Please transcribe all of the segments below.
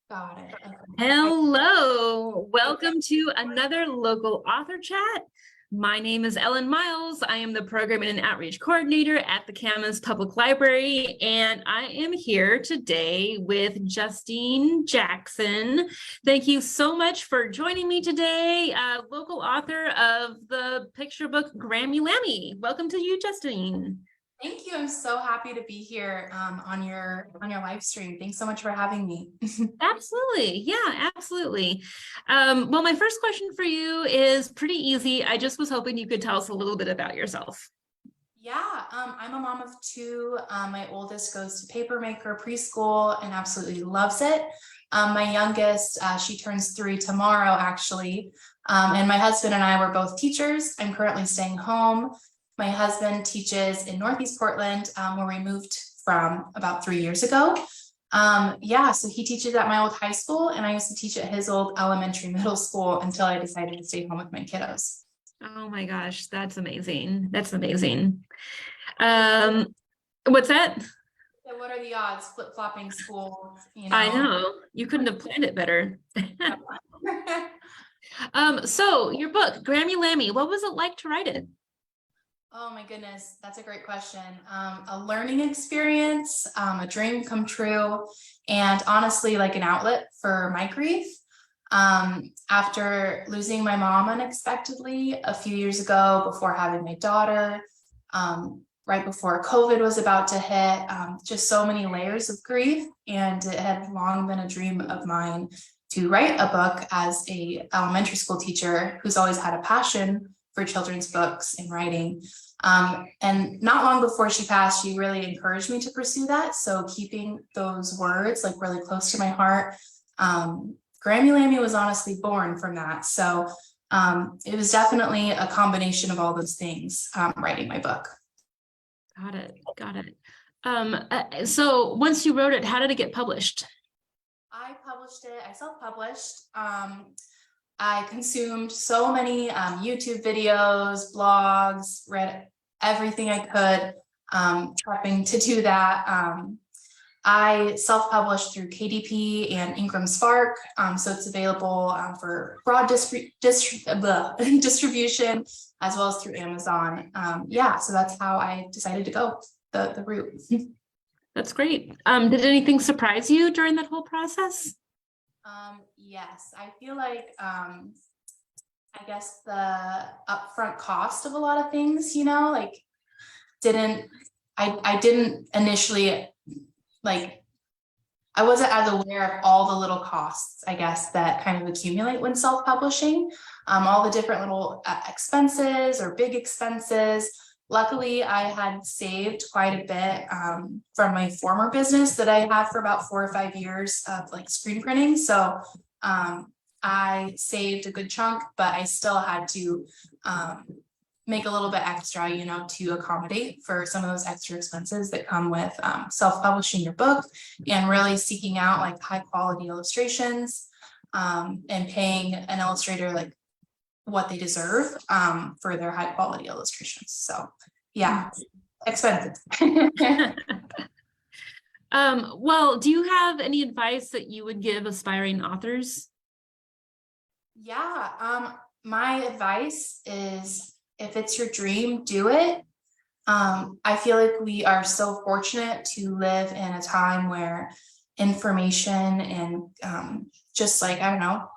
Got it. Okay. Hello, welcome to another local author chat. My name is Ellen Miles. I am the Programming and Outreach Coordinator at the Camas Public Library, and I am here today with Justine Jackson. Thank you so much for joining me today, local author of the picture book Grammy Lamby. Welcome to you, Justine. Thank you. I'm so happy to be here on your live stream. Thanks so much for having me. Absolutely. Yeah, absolutely. Well, my first question for you is pretty easy. I just was hoping you could tell us a little bit about yourself. Yeah, I'm a mom of two. My oldest goes to Papermaker preschool and absolutely loves it. My youngest, she turns 3 tomorrow, actually. And my husband and I were both teachers. I'm currently staying home. My husband teaches in Northeast Portland, where we moved from about 3 years ago. Yeah, so he teaches at my old high school, and I used to teach at his old elementary middle school until I decided to stay home with my kiddos. Oh my gosh, that's amazing. That's amazing. What's that? So what are the odds? Flip-flopping school, I know. You couldn't have planned it better. So your book, Grammy Lamby, what was it like to write it? Oh my goodness, that's a great question. A learning experience, a dream come true, and honestly, like an outlet for my grief. After losing my mom unexpectedly a few years ago, before having my daughter, right before COVID was about to hit, just so many layers of grief, and it had long been a dream of mine to write a book as a elementary school teacher who's always had a passion for children's books and writing. And not long before she passed, she really encouraged me to pursue that. So keeping those words like really close to my heart, Grammy Lamby was honestly born from that. So it was definitely a combination of all those things, writing my book. Got it. Got it. So once you wrote it, how did it get published? I published it. I self-published. I consumed so many YouTube videos, blogs, read everything I could, prepping to do that. I self-published through KDP and Ingram Spark, so it's available for broad distribution, as well as through Amazon. Yeah, so that's how I decided to go the route. That's great. Did anything surprise you during that whole process? Yes, I feel like I guess the upfront cost of a lot of things, like I didn't initially, like, I wasn't as aware of all the little costs, I guess, that kind of accumulate when self-publishing, all the different little expenses or big expenses. Luckily, I had saved quite a bit from my former business that I had for about 4 or 5 years of like screen printing. So I saved a good chunk, but I still had to make a little bit extra, to accommodate for some of those extra expenses that come with self-publishing your book and really seeking out like high quality illustrations and paying an illustrator like what they deserve for their high quality illustrations. So yeah, expensive. Well, do you have any advice that you would give aspiring authors? Yeah, my advice is if it's your dream, do it. I feel like we are so fortunate to live in a time where information and just like, I don't know,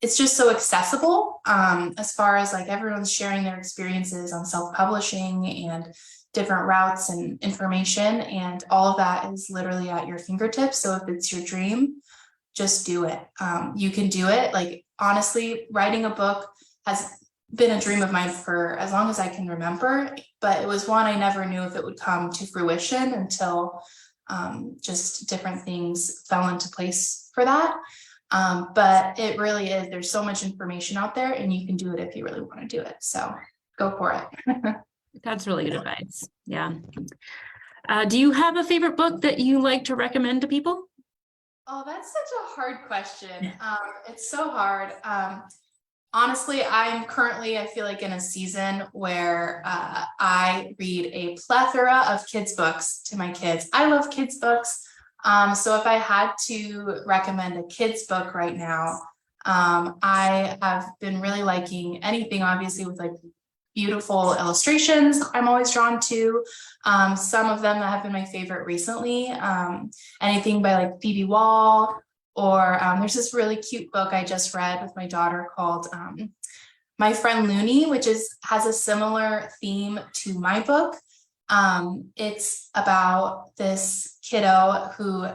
it's just so accessible as far as like everyone's sharing their experiences on self-publishing and different routes and information, and all of that is literally at your fingertips. So if it's your dream, just do it. You can do it. Like, honestly, writing a book has been a dream of mine for as long as I can remember, but it was one I never knew if it would come to fruition until just different things fell into place for that. But it really is, there's so much information out there, and you can do it if you really want to do it. So go for it. That's really good advice. Yeah. Do you have a favorite book that you like to recommend to people? Oh, that's such a hard question. It's so hard. Honestly, I'm currently, I feel like, in a season where I read a plethora of kids' books to my kids. I love kids' books. So if I had to recommend a kid's book right now, I have been really liking anything, obviously, with like beautiful illustrations I'm always drawn to. Some of them that have been my favorite recently, anything by like Phoebe Wall, or there's this really cute book I just read with my daughter called My Friend Loonie, which has a similar theme to my book. It's about this kiddo who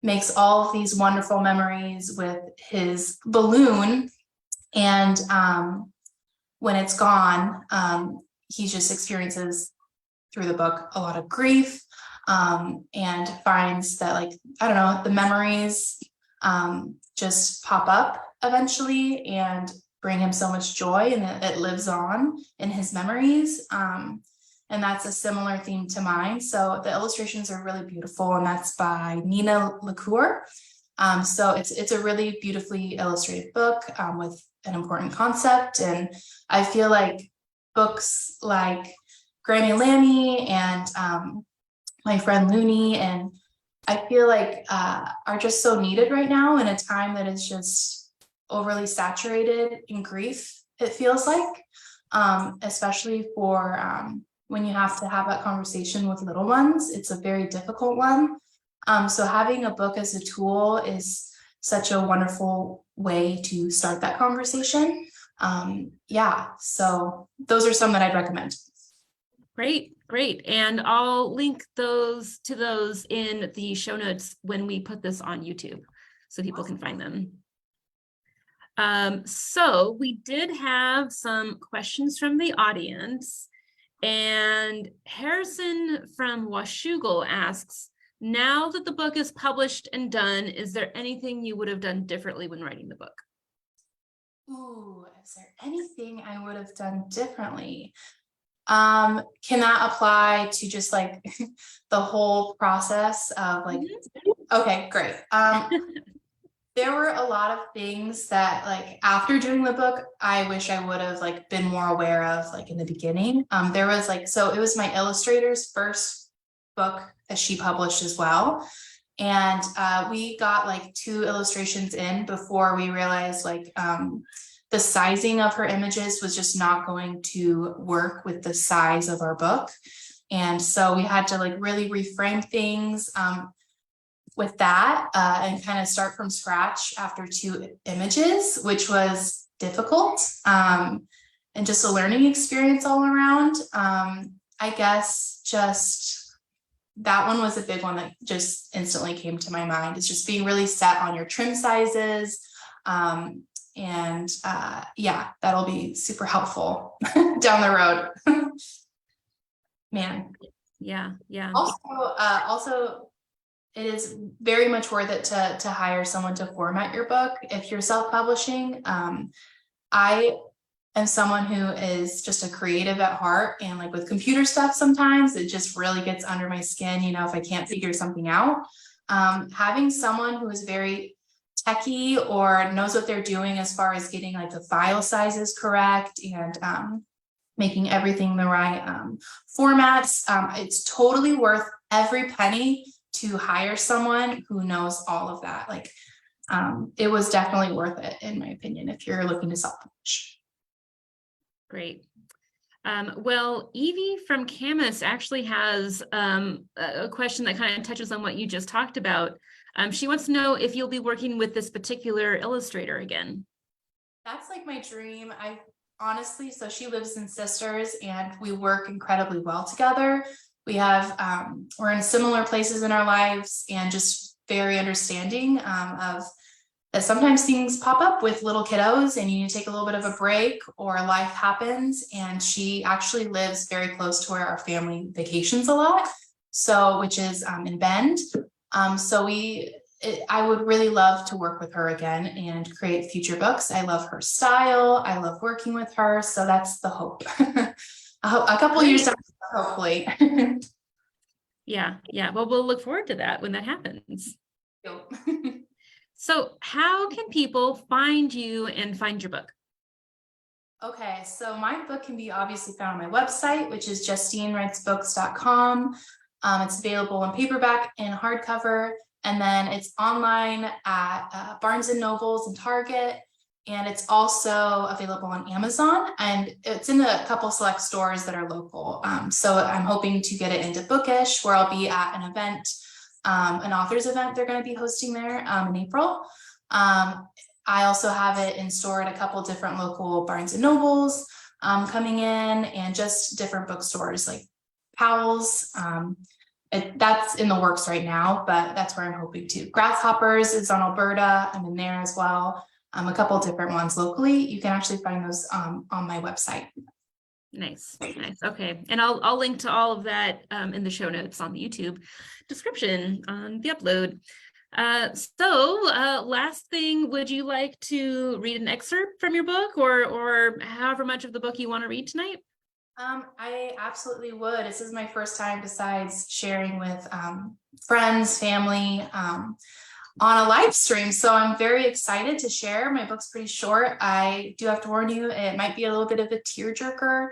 makes all of these wonderful memories with his balloon, and when it's gone, he just experiences through the book a lot of grief, and finds that, like, I don't know, the memories just pop up eventually and bring him so much joy, and it lives on in his memories. And that's a similar theme to mine. So the illustrations are really beautiful, and that's by Nina LaCour. So it's a really beautifully illustrated book with an important concept. And I feel like books like Grammy Lamby and My Friend Loonie, and I feel like are just so needed right now in a time that is just overly saturated in grief, it feels like, especially for when you have to have that conversation with little ones. It's a very difficult one. So having a book as a tool is such a wonderful way to start that conversation. Yeah, so those are some that I'd recommend. Great, great. And I'll link those in the show notes when we put this on YouTube so people can find them. So we did have some questions from the audience, and Harrison from Washougal asks, now that the book is published and done, is there anything you would have done differently when writing the book? Ooh, is there anything I would have done differently? Can that apply to just like the whole process of like, okay, great. There were a lot of things that, like, after doing the book, I wish I would have like been more aware of, like in the beginning. There was like, so it was my illustrator's first book that she published as well. And we got like 2 illustrations in before we realized like the sizing of her images was just not going to work with the size of our book. And so we had to like really reframe things with that and kind of start from scratch after 2 images, which was difficult and just a learning experience all around. I guess just that one was a big one that just instantly came to my mind. It's just being really set on your trim sizes. Yeah, that'll be super helpful down the road. Man. Yeah. Also, it is very much worth it to hire someone to format your book if you're self-publishing. I am someone who is just a creative at heart, and like with computer stuff, sometimes it just really gets under my skin, you know, if I can't figure something out. Having someone who is very techie or knows what they're doing as far as getting like the file sizes correct and making everything the right formats, it's totally worth every penny to hire someone who knows all of that. Like, it was definitely worth it, in my opinion, if you're looking to self-publish. Great. Well, Evie from Camus actually has a question that kind of touches on what you just talked about. She wants to know if you'll be working with this particular illustrator again. That's like my dream. I honestly, so she lives in Sisters and we work incredibly well together. We have, we're in similar places in our lives and just very understanding of that sometimes things pop up with little kiddos and you need to take a little bit of a break or life happens. And she actually lives very close to where our family vacations a lot. So, which is in Bend. So I would really love to work with her again and create future books. I love her style. I love working with her. So that's the hope. A couple years down, hopefully. Yeah. Well, we'll look forward to that when that happens. So how can people find you and find your book? Okay, so my book can be obviously found on my website, which is justinewritesbooks.com. It's available in paperback and hardcover, and then it's online at Barnes and Nobles and Target, and it's also available on Amazon, and it's in a couple select stores that are local. So I'm hoping to get it into Bookish, where I'll be at an event, an author's event they're going to be hosting there in April. I also have it in store at a couple different local Barnes and Nobles coming in, and just different bookstores like Powell's. That's in the works right now, but that's where I'm hoping to. Grasshoppers is on Alberta. I'm in there as well. A couple different ones locally. You can actually find those on my website. Nice. Okay, and I'll link to all of that in the show notes on the YouTube description on the upload. So last thing, would you like to read an excerpt from your book, or however much of the book you want to read tonight? I absolutely would. This is my first time besides sharing with friends, family on a live stream. So I'm very excited to share. My book's pretty short. I do have to warn you, it might be a little bit of a tearjerker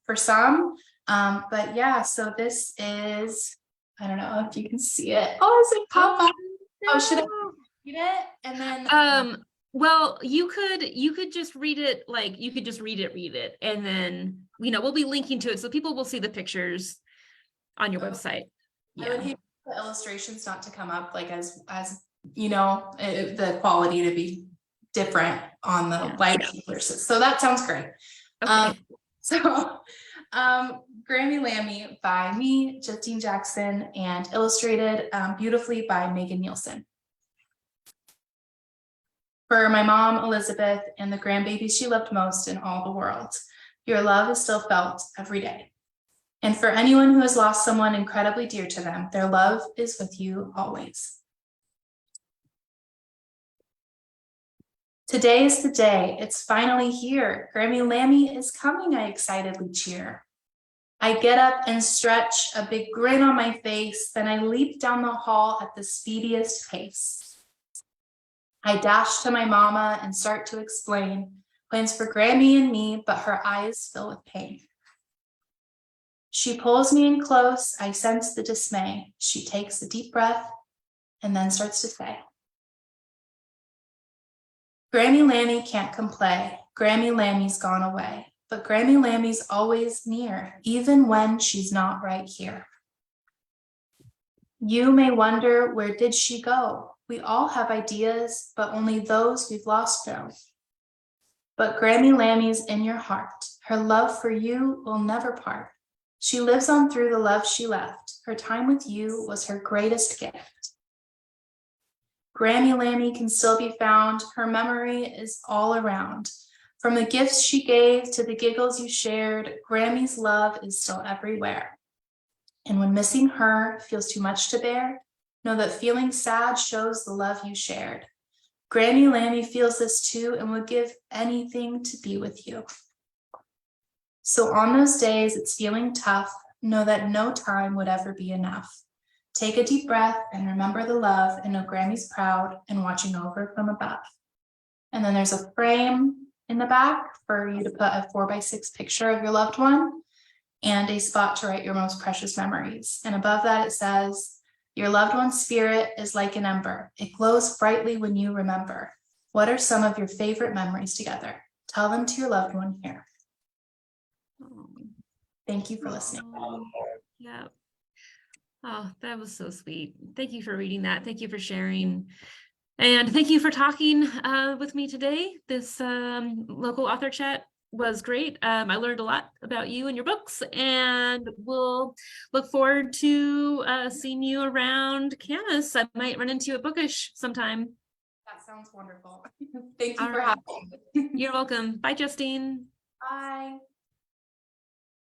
for some. But yeah, so this is, I don't know if you can see it. Oh, is it pop up? No. Oh, should I read it? And then well, you could just read it, like you could just read it, and then we'll be linking to it so people will see the pictures on your website. I would hate the illustrations not to come up, like as the quality to be different on the live versus. So that sounds great. Okay. Grammy Lamby by me, Justine Jackson, and illustrated beautifully by Megan Nielsen. For my mom, Elizabeth, and the grandbabies she loved most in all the world, your love is still felt every day. And for anyone who has lost someone incredibly dear to them, their love is with you always. Today is the day. It's finally here. Grammy Lamby is coming, I excitedly cheer. I get up and stretch, a big grin on my face, then I leap down the hall at the speediest pace. I dash to my mama and start to explain plans for Grammy and me, but her eyes fill with pain. She pulls me in close, I sense the dismay. She takes a deep breath and then starts to say, Grammy Lamby can't complain. Grammy Lamby's gone away, but Grammy Lamby's always near, even when she's not right here. You may wonder, where did she go? We all have ideas, but only those we've lost know. But Grammy Lamby's in your heart. Her love for you will never part. She lives on through the love she left. Her time with you was her greatest gift. Grammy Lamby can still be found. Her memory is all around. From the gifts she gave to the giggles you shared, Grammy's love is still everywhere. And when missing her feels too much to bear, know that feeling sad shows the love you shared. Grammy Lamby feels this too and would give anything to be with you. So on those days it's feeling tough, know that no time would ever be enough. Take a deep breath and remember the love, and know Grammy's proud and watching over from above. And then there's a frame in the back for you to put a 4x6 picture of your loved one, and a spot to write your most precious memories. And above that it says, your loved one's spirit is like an ember. It glows brightly when you remember. What are some of your favorite memories together? Tell them to your loved one here. Thank you for listening. Yeah. Oh, that was so sweet. Thank you for reading that. Thank you for sharing. And thank you for talking with me today. This local author chat was great. I learned a lot about you and your books, and we'll look forward to seeing you around campus. I might run into you at Bookish sometime. That sounds wonderful. Thank you for having me. You're welcome. Bye, Justine. Bye.